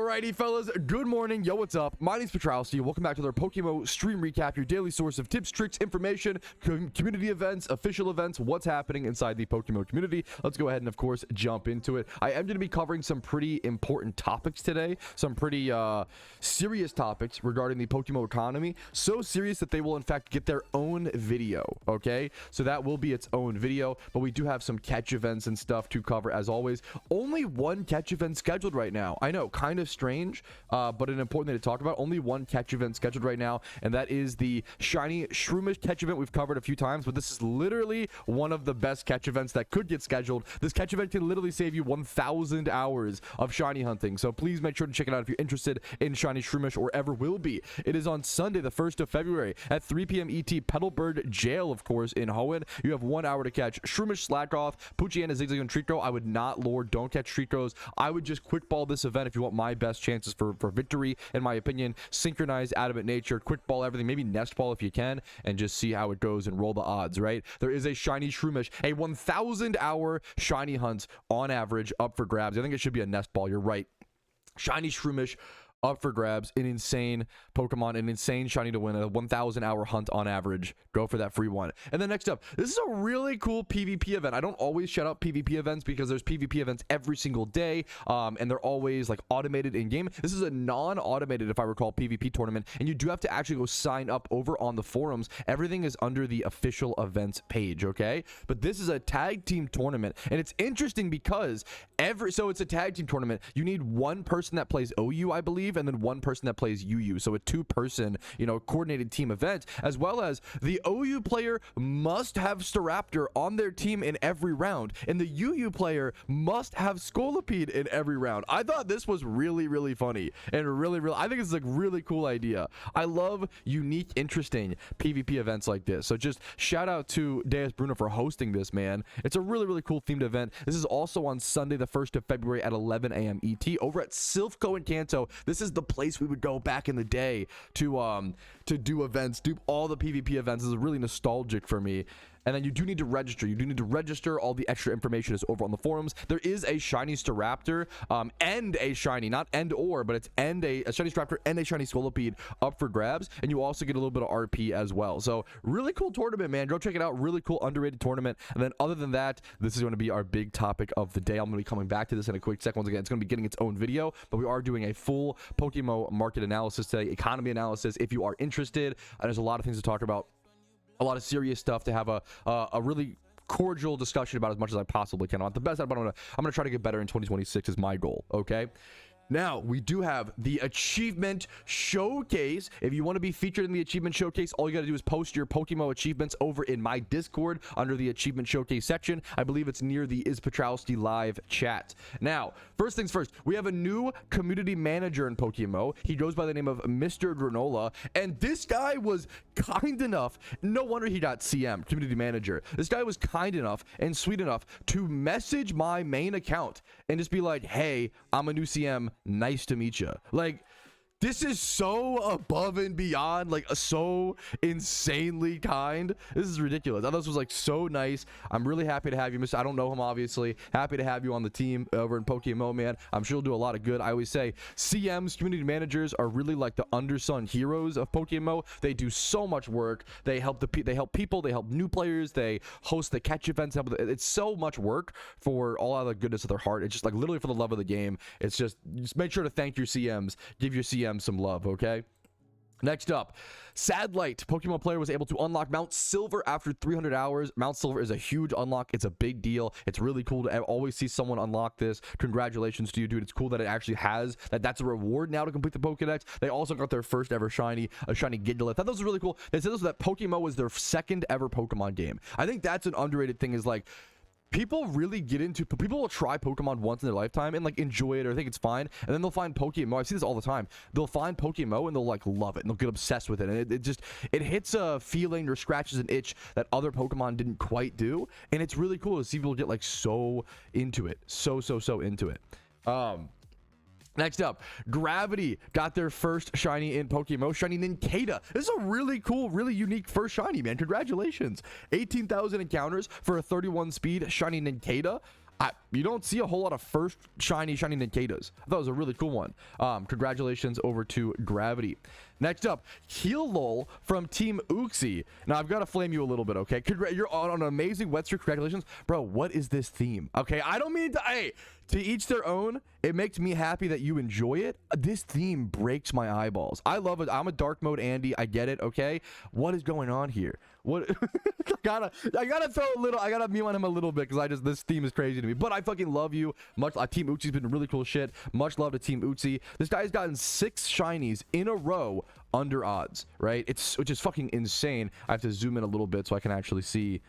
Alrighty, fellas. Good morning. Yo, what's up? My name's Patrouski. Welcome back to their PokeMMO stream recap, your daily source of tips, tricks, information, community events, official events, what's happening inside the PokeMMO community. Let's go ahead and, of course, jump into it. I am going to be covering some pretty important topics today, some pretty serious topics regarding the PokeMMO economy. So serious that they will, in fact, get their own video, okay? So that will be its own video, but we do have some catch events and stuff to cover, as always. Only one catch event scheduled right now. I know, kind of strange, but an important thing to talk about. Only one catch event scheduled right now, and that is the Shiny Shroomish catch event. We've covered a few times, but this is literally one of the best catch events that could get scheduled. This catch event can literally save you 1,000 hours of shiny hunting, so please make sure to check it out if you're interested in Shiny Shroomish or ever will be. It is on Sunday, the 1st of February at 3 p.m. ET, Petalburg Jail, of course, in Hoenn. You have 1 hour to catch Shroomish, Slackoff, Pokeyen, Zigzag, and Treecko. I would not lure, don't catch Treeckos. I would just quick ball this event if you want my best chances for victory, in my opinion. Synchronize Adamant Nature, quick ball everything, maybe nest ball if you can, and just see how it goes and roll the odds, right? There is a Shiny Shroomish, a 1,000 hour shiny hunt on average up for grabs. I think it should be a nest ball. You're right. Shiny Shroomish up for grabs, an insane Pokemon, an insane shiny to win, a 1,000 hour hunt on average. Go for that free one. And then next up, this is a really cool PvP event. I don't always shout out PvP events because there's PvP events every single day, and they're always like automated in game. This is a non-automated, if I recall, PvP tournament, and you do have to actually go sign up over on the forums. Everything is under the official events page, okay? But this is a tag team tournament, and it's interesting because so it's a tag team tournament. You need one person that plays OU, I believe, and then one person that plays UU. So a two-person, coordinated team event, as well as the OU player must have Staraptor on their team in every round, and the UU player must have Scolipede in every round. I thought this was really, really funny, and I think it's like really cool idea. I love unique, interesting PvP events like this. So just shout out to Deus Bruno for hosting this, man. It's a really, really cool themed event. This is also on Sunday, the 1st of February at 11 a.m. ET over at Silphco in Kanto. This is the place we would go back in the day to do events, do all the PvP events. This is really nostalgic for me. And then you do need to register. You do need to register. All the extra information is over on the forums. There is a Shiny Staraptor and a Shiny, not and or, but it's and a Shiny Staraptor and a Shiny Scolipede up for grabs. And you also get a little bit of RP as well. So really cool tournament, man. Go check it out. Really cool, underrated tournament. And then other than that, this is going to be our big topic of the day. I'm going to be coming back to this in a quick second. Once again, it's going to be getting its own video, but we are doing a full PokeMMO market analysis today, economy analysis. If you are interested, there's a lot of things to talk about. A lot of serious stuff to have a really cordial discussion about as much as I possibly can. I want the best, but I'm gonna try to get better in 2026 is my goal. Okay. Now, we do have the Achievement Showcase. If you want to be featured in the Achievement Showcase, all you got to do is post your PokeMMO achievements over in my Discord under the Achievement Showcase section. I believe it's near the Is Patrouski live chat. Now, first things first, we have a new community manager in PokeMMO. He goes by the name of Mr. Granola, and this guy was kind enough, no wonder he got CM, community manager. This guy was kind enough and sweet enough to message my main account and just be like, hey, I'm a new CM. Nice to meet you. Like, this is so above and beyond, like so insanely kind. This is ridiculous. I thought this was like so nice. I'm really happy to have you, Mr. I don't know him, obviously. Happy to have you on the team over in PokeMMO, man. I'm sure you'll do a lot of good. I always say CMs, community managers, are really like the undersung heroes of PokeMMO. They do so much work. They help people. They help new players. They host the catch events. It's so much work for all out of the goodness of their heart. It's just like literally for the love of the game. It's just make sure to thank your CMs. Give your CMs some love, okay? Next up, Sadlight. PokeMMO player was able to unlock Mount Silver after 300 hours. Mount Silver is a huge unlock. It's a big deal. It's really cool to always see someone unlock this. Congratulations to you, dude. It's cool that it actually has that's a reward now to complete the Pokedex. They also got their first ever shiny, a shiny Gigalith. I thought this was really cool. They said this, that PokeMMO was their second ever Pokemon game. I think that's an underrated thing, is like, people will try Pokemon once in their lifetime and like enjoy it or think it's fine, and then they'll find PokeMMO. I see this all the time. They'll find PokeMMO and they'll like love it and they'll get obsessed with it, and it hits a feeling or scratches an itch that other Pokemon didn't quite do, and it's really cool to see people get like so into it, so into it. Next up, Gravity got their first shiny in PokeMMO, Shiny Nincada. This is a really cool, really unique first shiny, man. Congratulations. 18,000 encounters for a 31 speed Shiny Nincada. You don't see a whole lot of first shiny Ninjadas. I thought it was a really cool one. Congratulations over to Gravity. Next up, Keldeo from Team Uxie. Now, I've got to flame you a little bit, okay? You're on an amazing wet streak. Congratulations. Bro, what is this theme? Okay, I don't mean to... Hey, to each their own. It makes me happy that you enjoy it. This theme breaks my eyeballs. I love it. I'm a dark mode Andy. I get it, okay? What is going on here? What... I gotta throw a little... I gotta mute on him a little bit because this theme is crazy to me. But I fucking love you. Team Uxie's been really cool shit. Much love to Team Uxie. This guy's gotten 6 shinies in a row under odds, right? Which is fucking insane. I have to zoom in a little bit so I can actually see,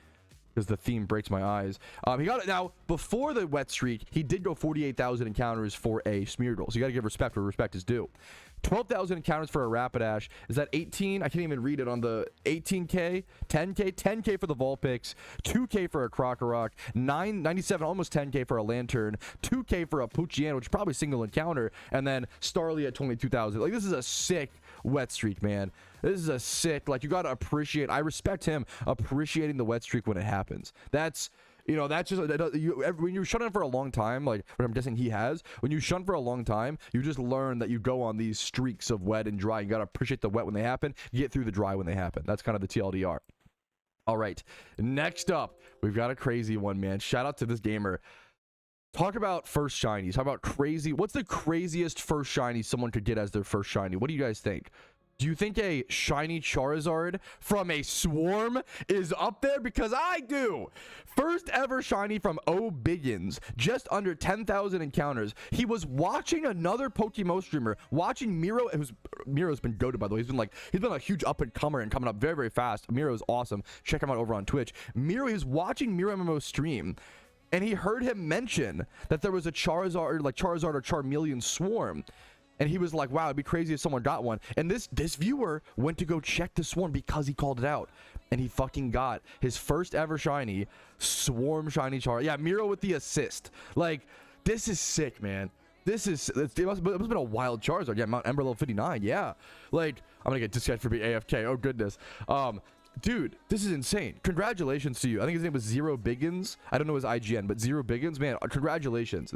because the theme breaks my eyes. He got it. Now, before the wet streak, he did go 48,000 encounters for a Smeargle, so you gotta give respect where respect is due. 12,000 encounters for a Rapidash. Is that 18? I can't even read it on the 18k, 10k, 10k for the Vulpix, 2k for a Krokorok, 97, almost 10k for a Lantern, 2k for a Pokeyen, which is probably single encounter, and then Starly at 22,000. Like, this is a sick wet streak, man. This is a sick, like, you gotta appreciate. I respect him appreciating the wet streak when it happens. That's, you know, that's just when you shut in for a long time, like what I'm guessing he has. When you shun for a long time, you just learn that you go on these streaks of wet and dry. You gotta appreciate the wet when they happen, get through the dry when they happen. That's kind of the TLDR. All right, next up, we've got a crazy one, man. Shout out to this gamer. Talk about first shinies. How about crazy? What's the craziest first shiny someone could get as their first shiny? What do you guys think? Do you think a shiny Charizard from a Swarm is up there? Because I do. First ever shiny from O Biggins, just under 10,000 encounters. He was watching another PokeMMO streamer, watching Miro. Miro's been goated, by the way. He's been a huge up and comer and coming up very, very fast. Miro's awesome. Check him out over on Twitch. He's watching Miro MMO stream, and he heard him mention that there was a Charizard or Charmeleon Swarm. And he was like, wow, it'd be crazy if someone got one. And this viewer went to go check the Swarm because he called it out. And he fucking got his first ever shiny Swarm shiny Charizard. Yeah, Miro with the assist. Like, this is sick, man. It must have been a wild Charizard. Yeah, Mount Ember level 59. Yeah. Like, I'm going to get disconnected for being AFK. Oh, goodness. Dude, this is insane. Congratulations to you. I think his name was Zero Biggins. I don't know his IGN, but Zero Biggins, man, congratulations.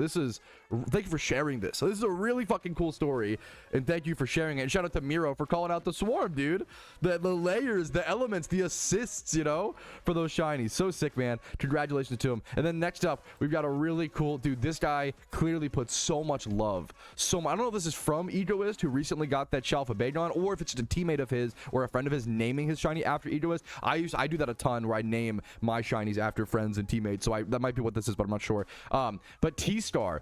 Thank you for sharing this. So this is a really fucking cool story, and thank you for sharing it. And shout out to Miro for calling out the Swarm, dude. The layers, the elements, the assists, you know, for those shinies. So sick, man. Congratulations to him. And then next up, we've got a really cool dude. This guy clearly puts so much love. I don't know if this is from Egoist, who recently got that Shalfa Bagon, or if it's just a teammate of his or a friend of his naming his shiny after Egoist. I do that a ton, where I name my shinies after friends and teammates, so that might be what this is, but I'm not sure. But T-Star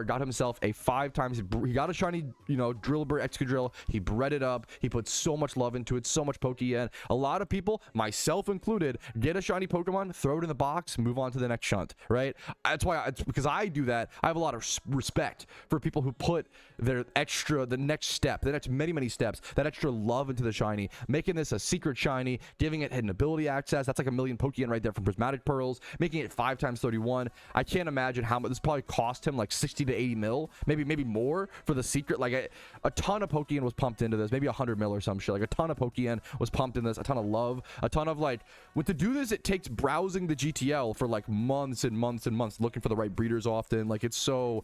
got himself a 5 times. He got a shiny, you know, Drillbur Excadrill. He bred it up. He put so much love into it, so much Pokeyen. A lot of people, myself included, get a shiny Pokemon, throw it in the box, move on to the next shunt, right? That's why because I do that. I have a lot of respect for people who put the next step, the next many steps, that extra love into the shiny, making this a secret shiny, giving it hidden ability access. That's like 1 million Pokeyen right there from Prismatic Pearls, making it 5 times 31. I can't imagine how much this probably cost him, like 60 to 80 mil, maybe more for the secret. Like a ton of Pokeyen was pumped into this, maybe 100 mil or some shit. Like a ton of Pokeyen was pumped in this, a ton of love, a ton of like, to do this, it takes browsing the GTL for like months and months and months, looking for the right breeders often. Like it's so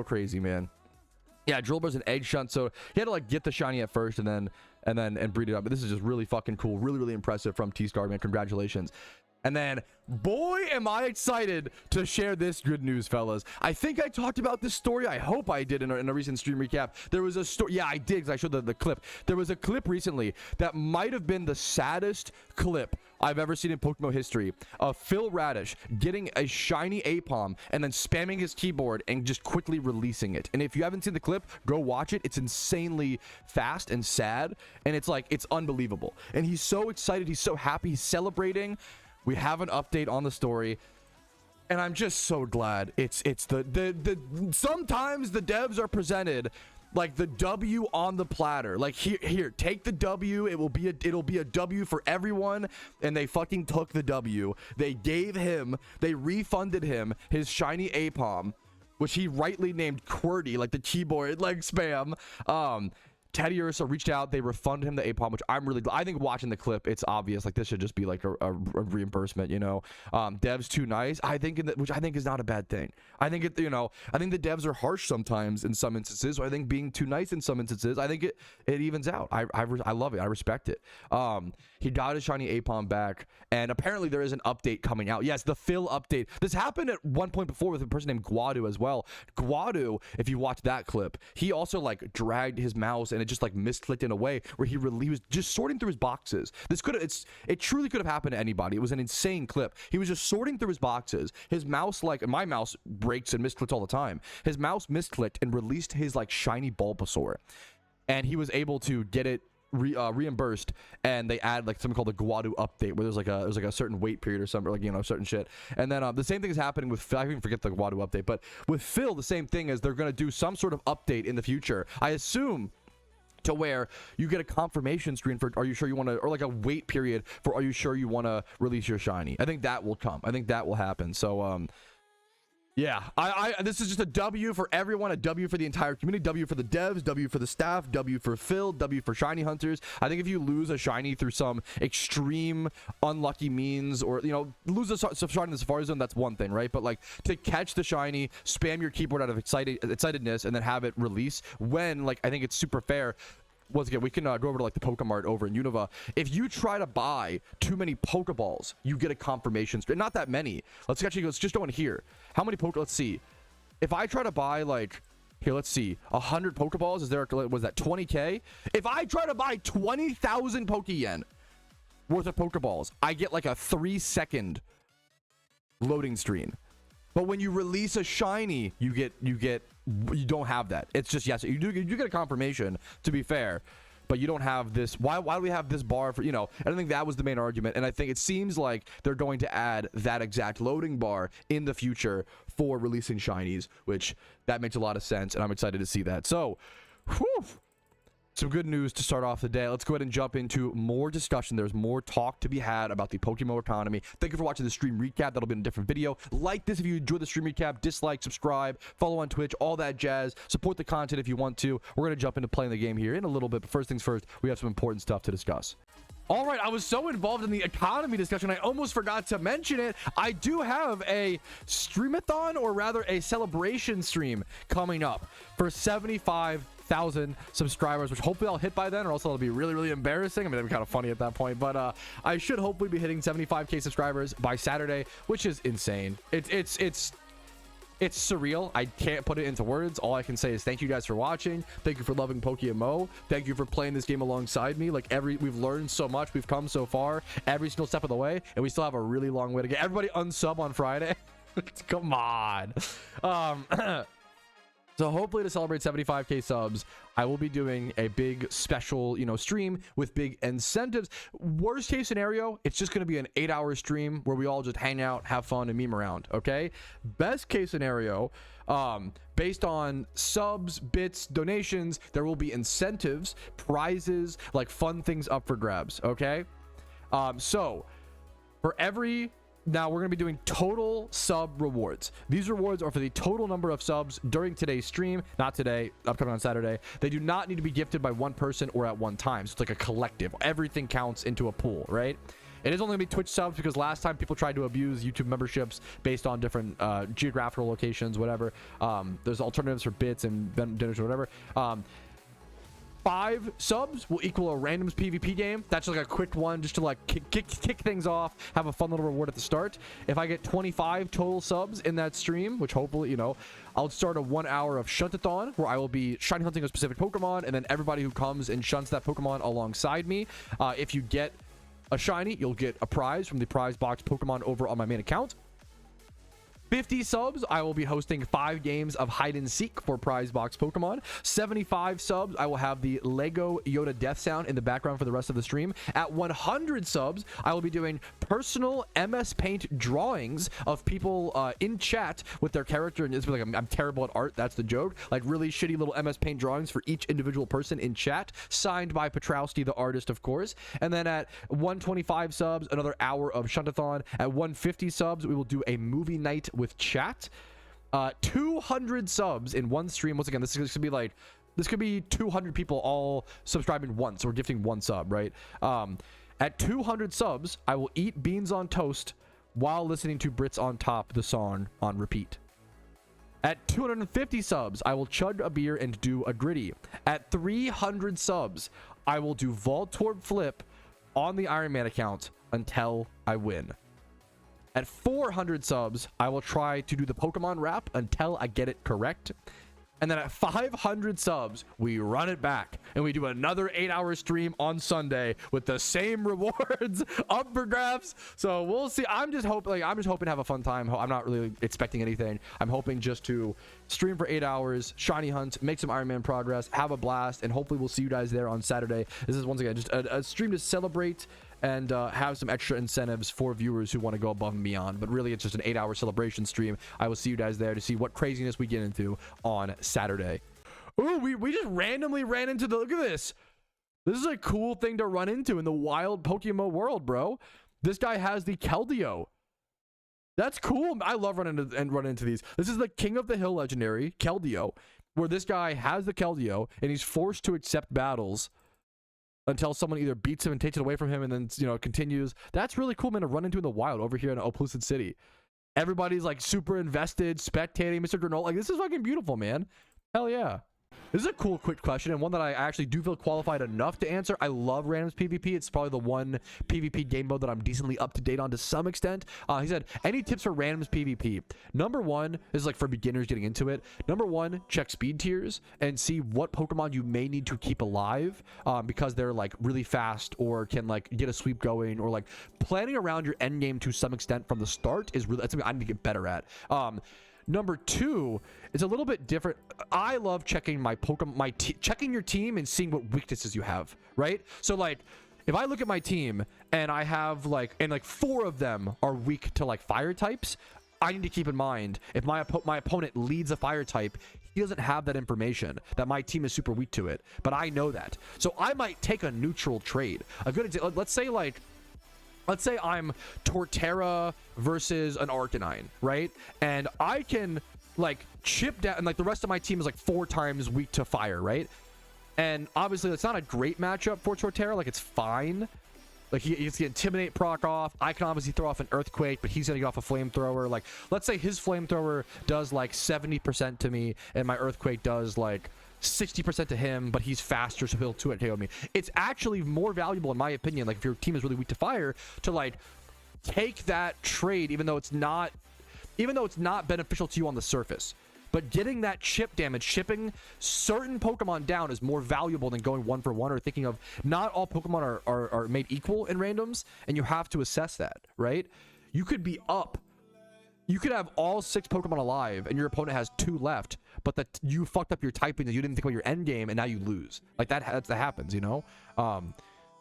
crazy, man. Yeah, Drillbur's an egg shunt, so he had to like get the shiny at first and breed it up. But this is just really fucking cool, really impressive from T-Star, man. Congratulations. And then, boy, am I excited to share this good news, fellas. I think I talked about this story. I hope I did in a recent stream recap. There was a story. Yeah, I did, because I showed the clip. There was a clip recently that might have been the saddest clip I've ever seen in PokeMMO history of Phil Radish getting a shiny Apom and then spamming his keyboard and just quickly releasing it. And if you haven't seen the clip, go watch it. It's insanely fast and sad, and it's unbelievable. And he's so excited. He's so happy. He's celebrating. We have an update on the story, and I'm just so glad. It's sometimes the devs are presented like the W on the platter. Like here, take the W. It'll be a W for everyone. And they fucking took the W. They refunded him his shiny Apom, which he rightly named QWERTY, like the keyboard like spam. Teddy Ursa reached out. They refunded him the APOM, which I think watching the clip, it's obvious. Like, this should just be like a reimbursement, you know. Devs too nice. I think, which I think is not a bad thing. I think it, you know, I think the devs are harsh sometimes in some instances. So I think being too nice in some instances, I think it evens out. I love it. I respect it. He got his shiny APOM back, and apparently there is an update coming out. Yes, the Phil update. This happened at one point before with a person named Guadu as well. Guadu, if you watch that clip, he also like dragged his mouse and it just like misclicked in a way where he was just sorting through his boxes. It truly could have happened to anybody. It was an insane clip. He was just sorting through his boxes. His mouse, like my mouse, breaks and misclicks all the time. His mouse misclicked and released his like shiny Bulbasaur, and he was able to get it reimbursed, and they add like something called the Guadu update, where there's like a certain wait period or something, or like, you know, certain shit. And then the same thing is happening with Phil. I even forget the Guadu update, but with Phil, the same thing is they're gonna do some sort of update in the future, I assume, to where you get a confirmation screen for are you sure you want to, or like a wait period for are you sure you want to release your shiny. I think that will come. I think that will happen. So yeah, this is just a W for everyone, a W for the entire community, W for the devs, W for the staff, W for Phil, W for shiny hunters. I think if you lose a shiny through some extreme unlucky means, or, you know, lose a shiny in the Safari Zone, that's one thing, right? But like to catch the shiny, spam your keyboard out of excitedness, and then have it release when, like, I think it's super fair. Once again, we can go over to like the Pokemart over in Unova. If you try to buy too many Pokeballs, you get a confirmation. Not that many. Let's just go in here. How many let's see. If I try to buy like, here, let's see, 100 Pokeballs, was that 20k? If I try to buy 20,000 Pokeyen worth of Pokeballs, I get like a 3-second loading screen. But when you release a shiny, you don't have that. It's just, yes, you do get a confirmation, to be fair, but you don't have this. Why do we have this bar for, you know? I don't think that was the main argument, and I think it seems like they're going to add that exact loading bar in the future for releasing shinies, which that makes a lot of sense, and I'm excited to see that. So, whew. Some good news to start off the day. Let's go ahead and jump into more discussion. There's more talk to be had about the PokeMMO economy. Thank you for watching the stream recap. That'll be in a different video. Like this if you enjoyed the stream recap. Dislike, subscribe, follow on Twitch, all that jazz. Support the content if you want to. We're going to jump into playing the game here in a little bit. But first things first, we have some important stuff to discuss. All right, I was so involved in the economy discussion, I almost forgot to mention it. I do have a streamathon, or rather a celebration stream coming up for 75,000 subscribers, which hopefully I'll hit by then, or else it'll be really, really embarrassing. I mean, it'll be kind of funny at that point, but I should hopefully be hitting 75k subscribers by Saturday, which is insane. It's surreal. I can't put it into words. All I can say is thank you guys for watching. Thank you for loving PokeMMO. Thank you for playing this game alongside me. Like, we've learned so much. We've come so far every single step of the way, and we still have a really long way to get. Everybody unsub on Friday. Come on. So hopefully to celebrate 75k subs, I will be doing a big special, you know, stream with big incentives. Worst case scenario, it's just going to be an 8-hour stream where we all just hang out, have fun, and meme around, okay? Best case scenario, based on subs, bits, donations, there will be incentives, prizes, like fun things up for grabs, okay? So for every... Now we're going to be doing total sub rewards. These rewards are for the total number of subs during today's stream, not today, upcoming on Saturday. They do not need to be gifted by one person or at one time. So it's like a collective. Everything counts into a pool, right? It is only going to be Twitch subs because last time people tried to abuse YouTube memberships based on different geographical locations, whatever. There's alternatives for bits and dinners or whatever. 5 subs will equal a randoms PvP game. That's like a quick one just to like kick things off, have a fun little reward at the start. If I get 25 total subs in that stream, which hopefully, you know, I'll start a 1 hour of Shuntathon where I will be shiny hunting a specific Pokemon, and then everybody who comes and shunts that Pokemon alongside me. If you get a shiny, you'll get a prize from the prize box Pokemon over on my main account. 50 subs, I will be hosting 5 games of hide and seek for prize box Pokemon. 75 subs, I will have the Lego Yoda death sound in the background for the rest of the stream. At 100 subs, I will be doing personal MS Paint drawings of people in chat with their character. And it's like I'm terrible at art, that's the joke. Like really shitty little MS Paint drawings for each individual person in chat, signed by Patrouski, the artist, of course. And then at 125 subs, another hour of Shuntathon. At 150 subs, we will do a movie night with chat. 200 subs in one stream. Once again, this is going to be like This could be 200 people all subscribing once or gifting one sub, right? At 200 subs, I will eat beans on toast while listening to Brits on Top, the song, on repeat. At 250 subs, I will chug a beer and do a gritty. At 300 subs, I will do Voltorb Flip on the Iron Man account until I win. At 400 subs, I will try to do the Pokemon rap until I get it correct. And then at 500 subs, we run it back and we do another 8-hour stream on Sunday with the same rewards up for grabs. So we'll see. I'm just hoping to have a fun time. I'm not really expecting anything. I'm hoping just to stream for 8 hours, shiny hunt, make some Iron Man progress, have a blast, and hopefully we'll see you guys there on Saturday. This is once again just a stream to celebrate and have some extra incentives for viewers who want to go above and beyond. But really, it's just an 8-hour celebration stream. I will see you guys there to see what craziness we get into on Saturday. Ooh, we just randomly ran into the... Look at this. This is a cool thing to run into in the wild PokeMMO world, bro. This guy has the Keldeo. That's cool. I love running into these. This is the King of the Hill legendary, Keldeo, where this guy has the Keldeo, and he's forced to accept battles until someone either beats him and takes it away from him and then, you know, continues. That's really cool, man, to run into in the wild over here in Oplucid City. Everybody's like super invested, spectating Mr. Granola. Like, this is fucking beautiful, man. Hell yeah. This is a cool, quick question, and one that I actually do feel qualified enough to answer. I love randoms PvP. It's probably the one PvP game mode that I'm decently up to date on to some extent. He said, any tips for randoms PvP? Number one, this is like for beginners getting into it. Number one, check speed tiers and see what Pokemon you may need to keep alive because they're like really fast or can like get a sweep going, or like planning around your end game to some extent from the start is really, that's something I need to get better at. Number two, it's a little bit different. I love checking my Pokemon, checking your team and seeing what weaknesses you have, right? So like, if I look at my team and I have like, and like 4 of them are weak to like fire types, I need to keep in mind if my opponent leads a fire type, he doesn't have that information that my team is super weak to it, but I know that. So I might take a neutral trade. A good example, let's say I'm Torterra versus an Arcanine, right? And I can like chip down, and like the rest of my team is like 4 times weak to fire, right? And obviously that's not a great matchup for Torterra. Like, it's fine. Like, he gets the Intimidate proc off. I can obviously throw off an Earthquake, but he's gonna get off a Flamethrower. Like, let's say his Flamethrower does like 70% to me, and my Earthquake does like 60% to him, but he's faster, so he'll 2-hit KO me. It's actually more valuable, in my opinion, like if your team is really weak to fire, to like take that trade, even though it's not beneficial to you on the surface. But getting that chip damage, chipping certain Pokemon down, is more valuable than going 1-for-1 or thinking of, not all Pokemon are made equal in randoms, and you have to assess that, right? You could be up. You could have all 6 Pokemon alive and your opponent has 2 left, but that you fucked up your typing and you didn't think about your end game, and now you lose. Like, that happens, you know?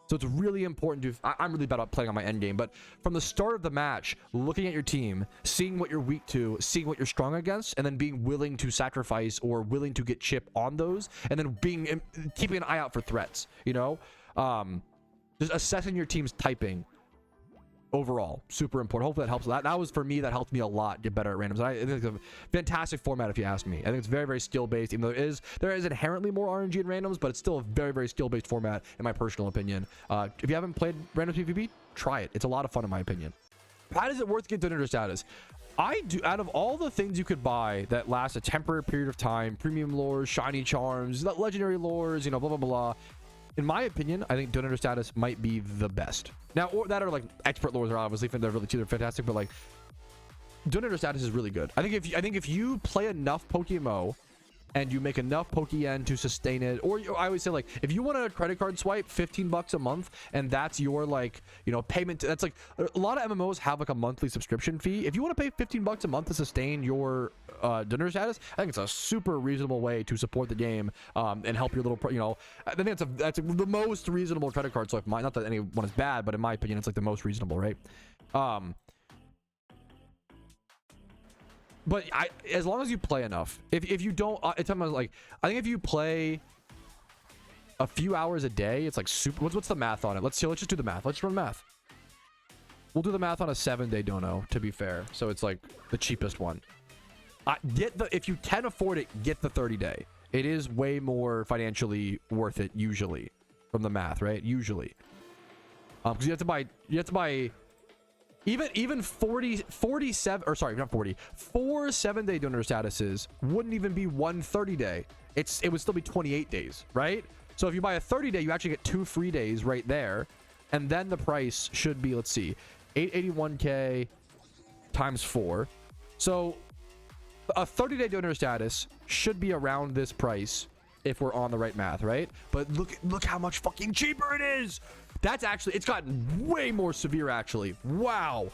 So it's really important to... I'm really bad at playing on my end game, but from the start of the match, looking at your team, seeing what you're weak to, seeing what you're strong against, and then being willing to sacrifice or willing to get chip on those, and then keeping an eye out for threats, you know? Just assessing your team's typing overall, super important. Hopefully that helps. That was, for me, that helped me a lot get better at randoms. I think it's a fantastic format, if you ask me. I think it's very, very skill based, even though there is inherently more RNG in randoms, but it's still a very, very skill based format in my personal opinion. If you haven't played randoms PvP, try it. It's a lot of fun in my opinion. How does it worth getting donor status? Out of all the things you could buy that last a temporary period of time, premium lures, shiny charms, legendary lures, you know, blah blah blah, in my opinion, I think donator status might be the best. Now, or that, or like expert lures are obviously, they're really too, they're fantastic, but like donator status is really good. I think if you play enough PokeMMO and you make enough Pokeyen to sustain it, or I always say, like, if you want a credit card swipe, $15 a month, and that's your, like, you know, payment, that's like, a lot of MMOs have like a monthly subscription fee. If you want to pay $15 a month to sustain your donor status, I think it's a super reasonable way to support the game and help your little, you know, I think that's the most reasonable credit card swipe. Not that anyone is bad, but in my opinion, it's like the most reasonable, right? But as long as you play enough, if you don't, it's like, I think if you play a few hours a day, it's like super. What's the math on it? Let's just do the math. Let's run math. We'll do the math on a 7-day dono, to be fair. So it's like the cheapest one. If you can afford it, get the 30-day. it is way more financially worth it usually from the math, right? Usually. Because you have to buy even 47, or sorry, not 40, 4 7-day donor statuses wouldn't even be 1 30-day. It would still be 28 days, right? So if you buy a 30-day, you actually get 2 free days right there. And then the price should be, let's see, 881k times 4. So a 30-day donor status should be around this price if we're on the right math, right? But look how much fucking cheaper it is. That's actually, it's gotten way more severe actually. Wow.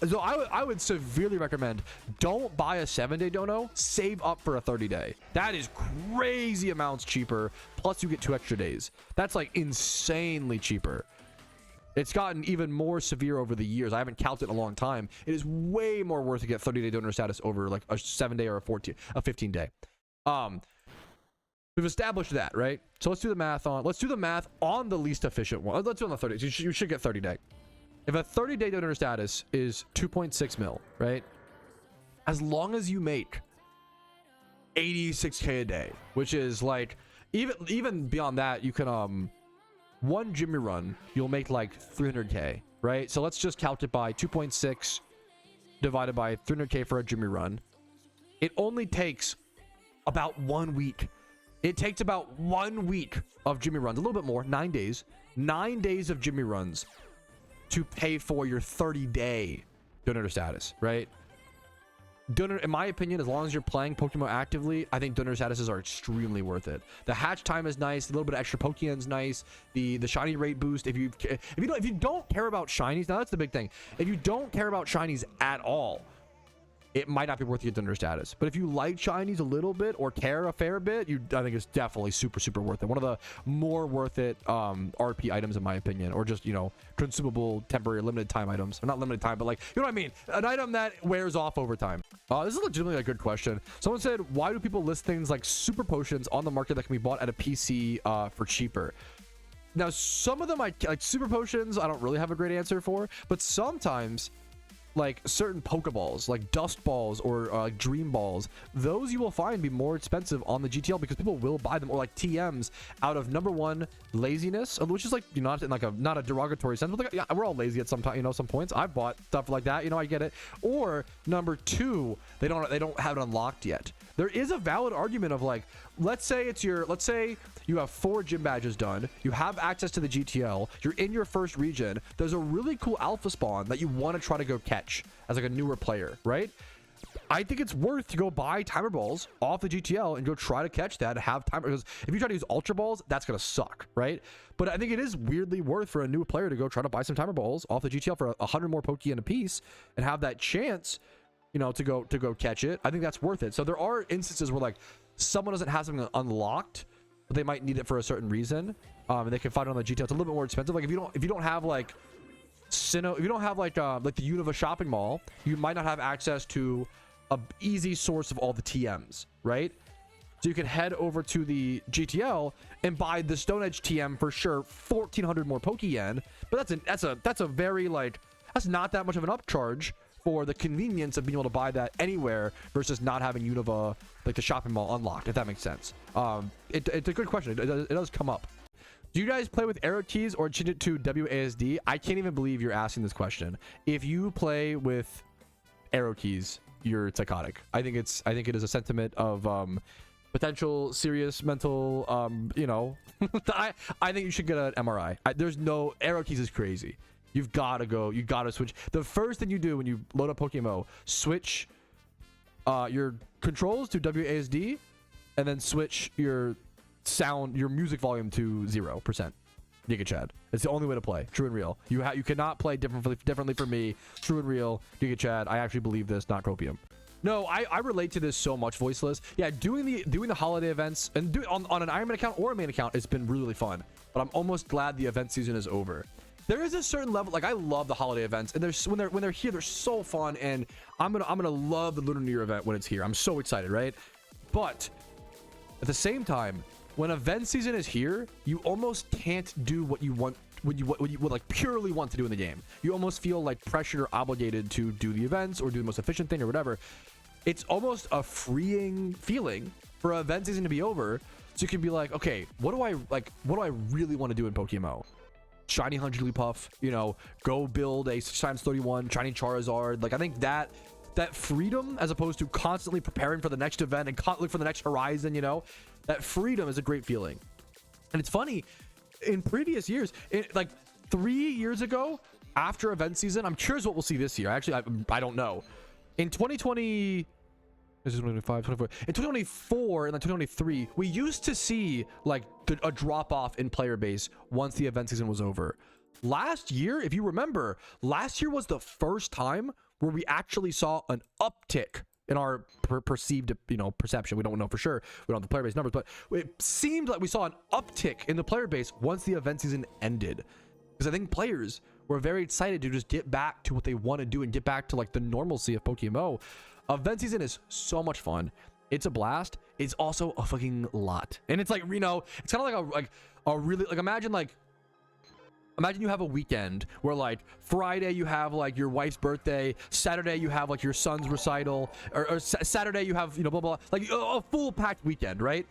So I would severely recommend, don't buy a 7-day dono, save up for a 30-day. That is crazy amounts cheaper. Plus you get 2 extra days. That's like insanely cheaper. It's gotten even more severe over the years. I haven't counted in a long time. It is way more worth to get 30-day donor status over like a 7-day or a 15-day. We've established that, right? So let's do the math on the least efficient one. Let's do it on the 30. You should get 30-day. If a 30-day donor status is 2.6 mil, right? As long as you make 86k a day, which is like even beyond that, you can one Jimmy run, you'll make like 300k, right? So let's just count it by 2.6 divided by 300k for a Jimmy run. It only takes about 1 week. It takes about 1 week of Jimmy runs, a little bit more, 9 days. 9 days of Jimmy runs to pay for your 30-day donor status, right? Donor, in my opinion, as long as you're playing Pokemon actively, I think donor statuses are extremely worth it. The hatch time is nice, a little bit of extra Pokeyen's nice. The shiny rate boost. If you don't care about shinies, now that's the big thing. If you don't care about shinies at all, it might not be worth your donor status. But if you like shinies a little bit or care a fair bit, I think it's definitely super worth it. One of the more worth it RP items in my opinion, or just, you know, consumable temporary limited time items. Or not limited time, but like, you know what I mean? An item that wears off over time. This is legitimately a good question. Someone said, why do people list things like super potions on the market that can be bought at a PC for cheaper? Now, some of them, like super potions, I don't really have a great answer for, but sometimes like certain Pokeballs, like Dust Balls or Dream Balls, those you will find be more expensive on the GTL because people will buy them, or like TMs out of, number one, laziness, which is like, you know, not in like not a derogatory sense, but like, yeah, we're all lazy at some time, you know, some points. I've bought stuff like that, you know, I get it. Or number two, they don't have it unlocked yet. There is a valid argument of like, let's say you have 4 gym badges done, you have access to the GTL, you're in your first region, there's a really cool alpha spawn that you want to try to go catch as like a newer player, right? I think it's worth to go buy timer balls off the GTL and go try to catch that, have timer, because if you try to use ultra balls, that's gonna suck, right? But I think it is weirdly worth for a new player to go try to buy some timer balls off the GTL for 100 more Pokeyen a piece and have that chance, you know, to go catch it. I think that's worth it. So there are instances where like someone doesn't have something unlocked, but they might need it for a certain reason, and they can find it on the GTL. It's a little bit more expensive. Like if you don't have like Sinnoh, if you don't have like the Unova shopping mall, you might not have access to a easy source of all the TMs, right? So you can head over to the GTL and buy the Stone Edge TM for sure, 1,400 more Pokeyen. But that's a very like, that's not that much of an upcharge for the convenience of being able to buy that anywhere versus not having Unova, like the shopping mall, unlocked, if that makes sense. It's a good question. It does come up. Do you guys play with arrow keys or change it to WASD? I can't even believe you're asking this question. If you play with arrow keys, you're psychotic. I think it is a sentiment of potential serious mental, you know, I think you should get an MRI. There's no, arrow keys is crazy. You've got to switch. The first thing you do when you load up PokeMMO, switch your controls to WASD, and then switch your music volume to 0%. Giga Chad. It's the only way to play. True and real. You cannot play differently for me. True and real. Giga Chad. I actually believe this, not copium. No, I relate to this so much, Voiceless. Yeah, doing the holiday events and do it on an Iron Man account or a main account, it's been really fun. But I'm almost glad the event season is over. There is a certain level, like I love the holiday events, and when they're here, they're so fun, and I'm gonna love the Lunar New Year event when it's here. I'm so excited, right? But at the same time, when event season is here, you almost can't do what you want, what you like purely want to do in the game. You almost feel like pressured or obligated to do the events or do the most efficient thing or whatever. It's almost a freeing feeling for event season to be over, so you can be like, okay, what do I really want to do in PokeMMO? Shiny 100 Jigglypuff, you know, go build a times 31 shiny Charizard. Like, I think that freedom, as opposed to constantly preparing for the next event and look for the next horizon, you know, that freedom is a great feeling. And it's funny, in previous years, like 3 years ago, after event season, I'm curious what we'll see this year. Actually, I don't know. In 2020, this is 2025, 24. In 2024 and then 2023, we used to see like a drop off in player base once the event season was over. Last year, if you remember, last year was the first time where we actually saw an uptick in our perceived, you know, perception. We don't know for sure. We don't have the player base numbers, but it seemed like we saw an uptick in the player base once the event season ended. Because I think players were very excited to just get back to what they want to do and get back to like the normalcy of PokeMMO. Event season is so much fun. It's a blast. It's also a fucking lot. And it's like, you know, it's kind of like a really, like, imagine you have a weekend where like Friday you have like your wife's birthday, Saturday you have like your son's recital, or Saturday you have, you know, blah, blah, blah, like a full packed weekend, right?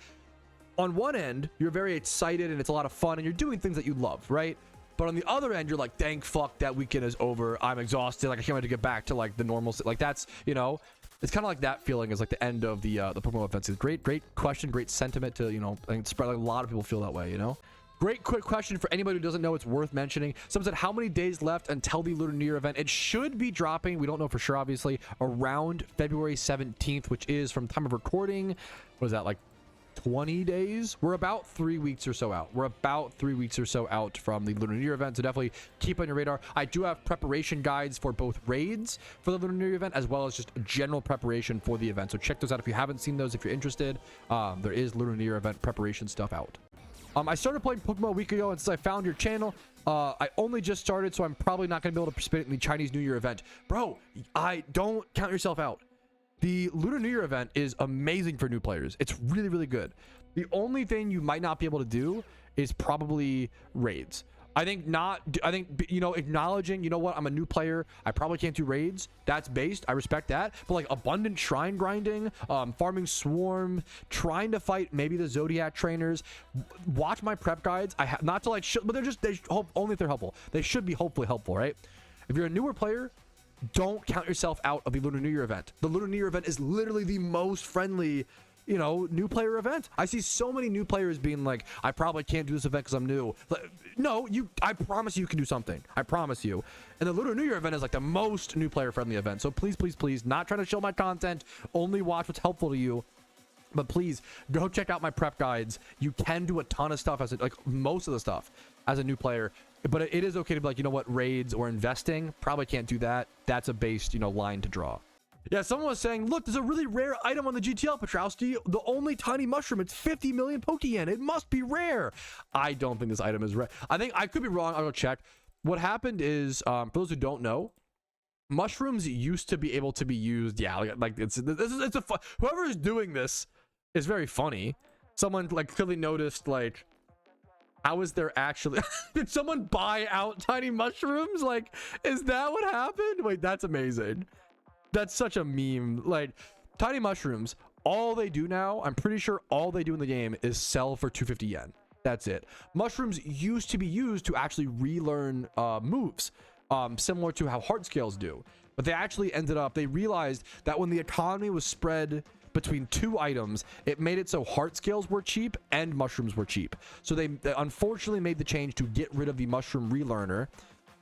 On one end, you're very excited and it's a lot of fun and you're doing things that you love, right? But on the other end, you're like, thank fuck that weekend is over. I'm exhausted. Like, I can't wait to get back to like the normal, like that's, you know, it's kind of like that feeling is like the end of the PokeMMO events. Great question, great sentiment to, you know, I think it's probably like a lot of people feel that way, you know? Great quick question for anybody who doesn't know, it's worth mentioning. Someone said, how many days left until the Lunar New Year event? It should be dropping, we don't know for sure, obviously, around February 17th, which is from time of recording, what is that, like 20 days? We're about 3 weeks or so out. We're about 3 weeks or so out from the Lunar New Year event, so definitely keep on your radar. I do have preparation guides for both raids for the Lunar New Year event, as well as just general preparation for the event. So check those out if you haven't seen those, if you're interested. There is Lunar New Year event preparation stuff out. I started playing PokeMMO a week ago, and since I found your channel, I only just started, so I'm probably not going to be able to participate in the Chinese New Year event. Bro, I don't count yourself out. The Lunar New Year event is amazing for new players. It's really, really good. The only thing you might not be able to do is probably raids. I think, you know, acknowledging, you know what, I'm a new player, I probably can't do raids. That's based, I respect that. But like abundant shrine grinding, farming swarm, trying to fight maybe the Zodiac trainers. Watch my prep guides. I have not to like, but they hope only if they're helpful. They should be hopefully helpful, right? If you're a newer player, don't count yourself out of the Lunar New Year event. The Lunar New Year event is literally the most friendly, you know, new player event. I see so many new players being like, I probably can't do this event because I'm new. Like, no, I promise you can do something. I promise you. And the Lunar New Year event is like the most new player friendly event. So please, please, please, not trying to show my content, only watch what's helpful to you. But please go check out my prep guides. You can do a ton of stuff as like most of the stuff as a new player, but it is okay to be like, you know what, raids or investing, probably can't do that. That's a based, you know, line to draw. Yeah, someone was saying, look, there's a really rare item on the GTL, Patrouski. The only tiny mushroom. It's 50 million Pokeyen. It must be rare. I don't think this item is rare. I think I could be wrong. I'll go check. What happened is, for those who don't know, mushrooms used to be able to be used. Yeah, like it's a whoever is doing this is very funny. Someone like clearly noticed, like, how is there actually did someone buy out tiny mushrooms? Like, is that what happened? Wait, that's amazing. That's such a meme. Like, tiny mushrooms, all they do now, I'm pretty sure all they do in the game is sell for 250 yen. That's it. Mushrooms used to be used to actually relearn moves, similar to how heart scales do. But they actually ended up, they realized that when the economy was spread between two items, it made it so heart scales were cheap and mushrooms were cheap. So they unfortunately made the change to get rid of the mushroom relearner,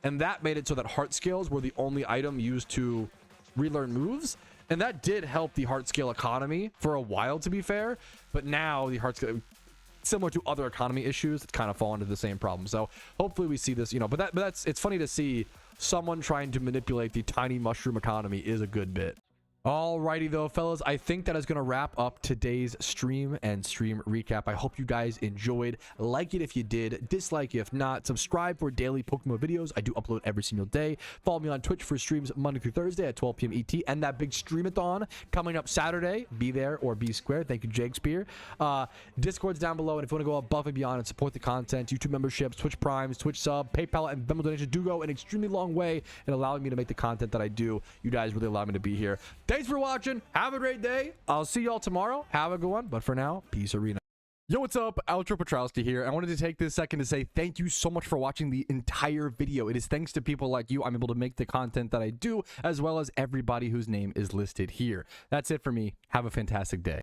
and that made it so that heart scales were the only item used to relearn moves, and that did help the heart scale economy for a while, to be fair. But now the heart scale, similar to other economy issues, it's kind of fall into the same problem. So hopefully we see this, you know, but that's it's funny to see someone trying to manipulate the tiny mushroom economy is a good bit. Alrighty though, fellas, I think that is going to wrap up today's stream and stream recap. I hope you guys enjoyed. Like it if you did, dislike if not. Subscribe for daily PokeMMO videos. I do upload every single day. Follow me on Twitch for streams Monday through Thursday at 12 p.m. ET, and that big streamathon coming up Saturday. Be there or be square. Thank you, Jakespeare. Discord's down below, and if you want to go above and beyond and support the content, YouTube memberships, Twitch Primes, Twitch sub, PayPal, and Venmo donations do go an extremely long way in allowing me to make the content that I do. You guys really allow me to be here. Thanks for watching. Have a great day. I'll see y'all tomorrow. Have a good one. But for now, peace arena. Yo, what's up? Outro Patrouski here. I wanted to take this second to say thank you so much for watching the entire video. It is thanks to people like you I'm able to make the content that I do, as well as everybody whose name is listed here. That's it for me. Have a fantastic day.